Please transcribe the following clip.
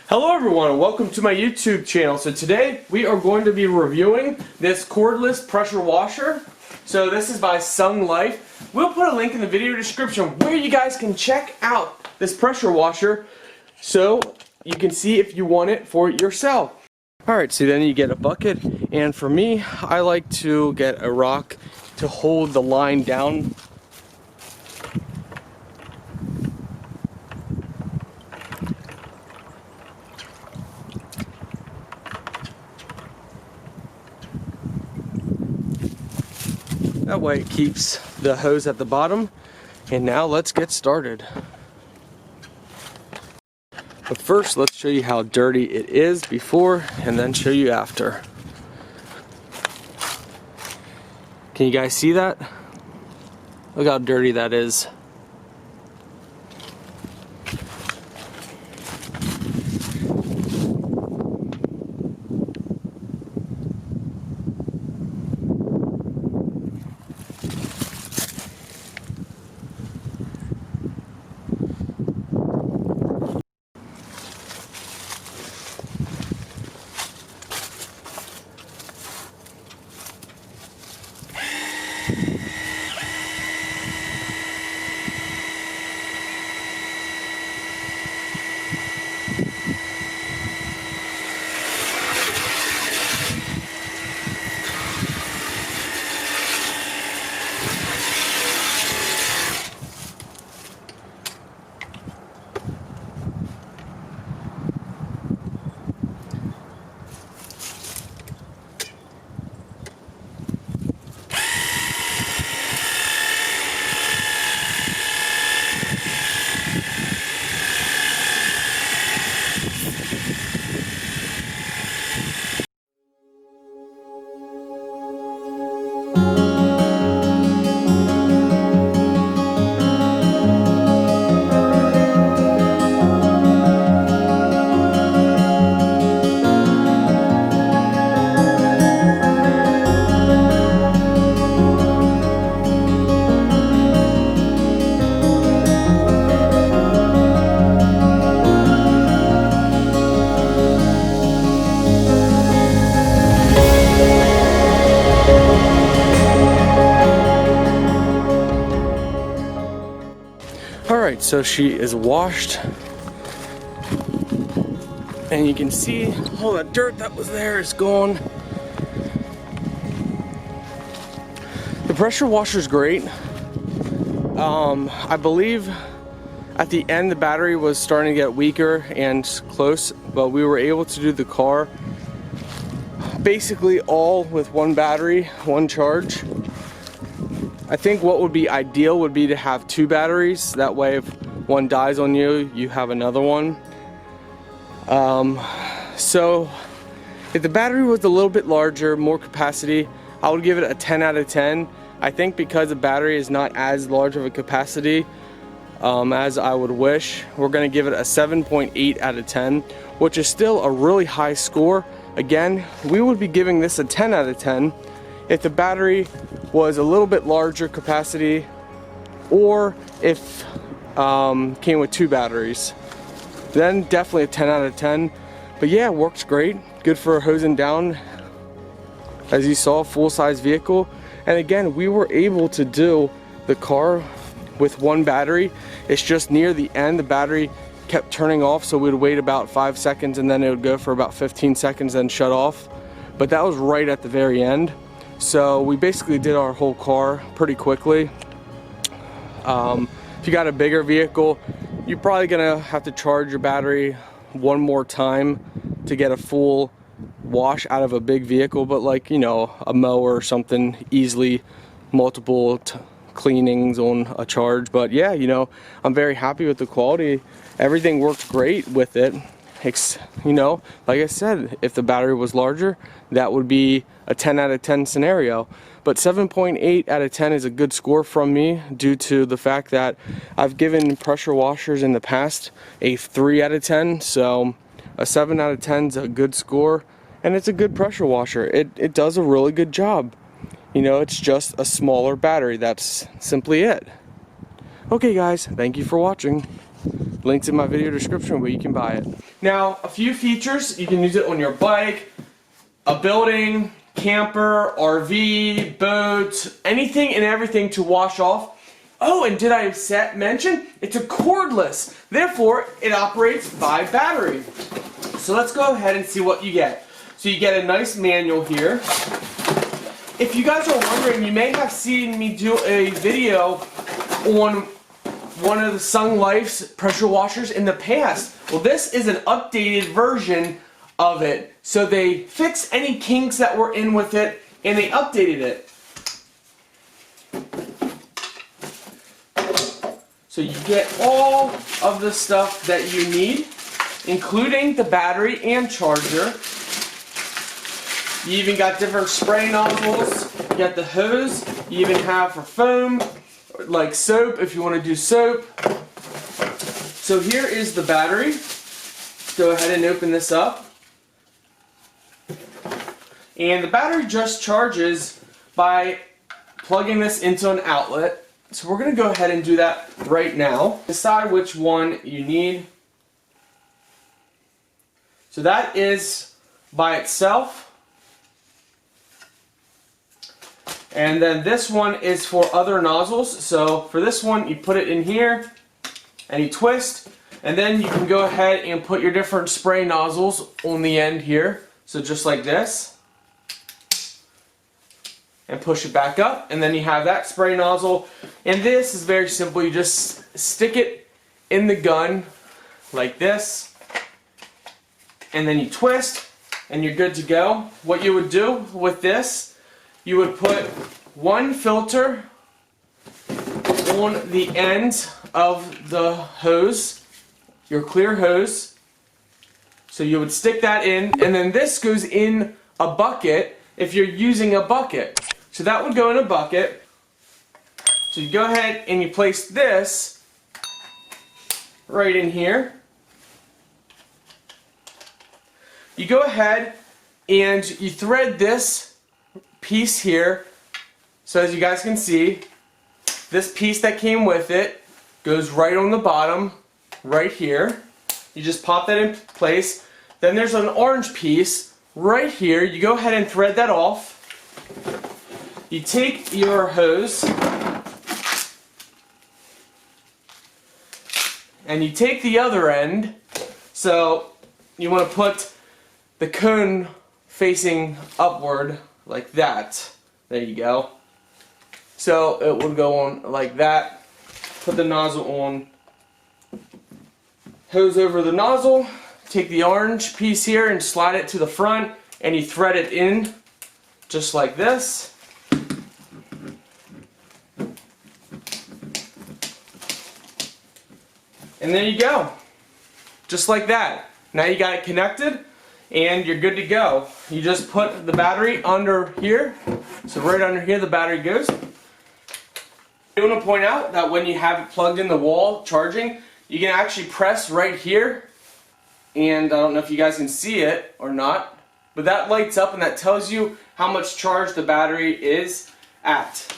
Hello everyone and welcome to my YouTube channel. So today we are going to be reviewing this cordless pressure washer. So this is by SUNGLIFE. We'll put a link in the video description where you guys can check out this pressure washer so you can see if you want it for yourself. Alright, so then you get a bucket, and for me, I like to get a rock to hold the line down. That way it keeps the hose at the bottom. And now let's get started. But first, let's show you how dirty it is before and then show you after. Can you guys see that? Look how dirty that is. Alright, so she is washed, and you can see all that dirt that was there is gone. The pressure washer is great. I believe at the end the battery was starting to get weaker and close, but we were able to do the car basically all with one battery, one charge. I think what would be ideal would be to have two batteries. That way if one dies on you, you have another one. So if the battery was a little bit larger, more capacity, I would give it a 10 out of 10. I think because the battery is not as large of a capacity as I would wish, we're going to give it a 7.8 out of 10, which is still a really high score. Again, we would be giving this a 10 out of 10 if the battery was a little bit larger capacity, or if came with two batteries, then definitely a 10 out of 10. But yeah, it works great, good for hosing down, as you saw, full-size vehicle. And again, we were able to do the car with one battery. It's just near the end the battery kept turning off, so we'd wait about 5 seconds and then it would go for about 15 seconds then shut off. But that was right at the very end. So we basically did our whole car pretty quickly. If you got a bigger vehicle, you're probably gonna have to charge your battery one more time to get a full wash out of a big vehicle. But like, you know, a mower or something, easily multiple cleanings on a charge. But yeah, you know, I'm very happy with the quality. Everything works great with it. You know, like I said, if the battery was larger, that would be a 10 out of 10 scenario. But 7.8 out of 10 is a good score from me due to the fact that I've given pressure washers in the past a 3 out of 10. So a 7 out of 10 is a good score, and it's a good pressure washer. It does a really good job. You know, it's just a smaller battery. That's simply it. Okay guys, thank you for watching. Links in my video description where you can buy it. Now, a few features. You can use it on your bike, a building, camper, RV, boat, anything and everything to wash off. Oh, and did I mention? It's a cordless. Therefore, it operates by battery. So let's go ahead and see what you get. So you get a nice manual here. If you guys are wondering, you may have seen me do a video on one of the SUNGLIFE's pressure washers in the past. Well, this is an updated version of it. So they fixed any kinks that were in with it and they updated it. So you get all of the stuff that you need, including the battery and charger. You even got different spray nozzles. You got the hose. You even have for foam, like soap if you want to do soap. So here is the battery. Go ahead and open this up. And the battery just charges by plugging this into an outlet. So we're going to go ahead and do that right now. Decide which one you need. So that is by itself. And then this one is for other nozzles. So for this one, you put it in here and you twist. And then you can go ahead and put your different spray nozzles on the end here. So just like this. And push it back up, and then you have that spray nozzle. And this is very simple. You just stick it in the gun like this, and then you twist, and you're good to go. What you would do with this, you would put one filter on the end of the hose, your clear hose. So you would stick that in, and then this goes in a bucket if you're using a bucket. So that would go in a bucket. So you go ahead and you place this right in here. You go ahead and you thread this piece here. So as you guys can see, this piece that came with it goes right on the bottom, right here. You just pop that in place. Then there's an orange piece right here. You go ahead and thread that off. You take your hose and you take the other end. So you want to put the cone facing upward like that. There you go. So it would go on like that. Put the nozzle on. Hose over the nozzle. Take the orange piece here and slide it to the front, and you thread it in just like this. And there you go. Just like that. Now you got it connected and you're good to go. You just put the battery under here. So right under here the battery goes. I want to point out that when you have it plugged in the wall charging, you can actually press right here. And I don't know if you guys can see it or not, but that lights up and that tells you how much charge the battery is at.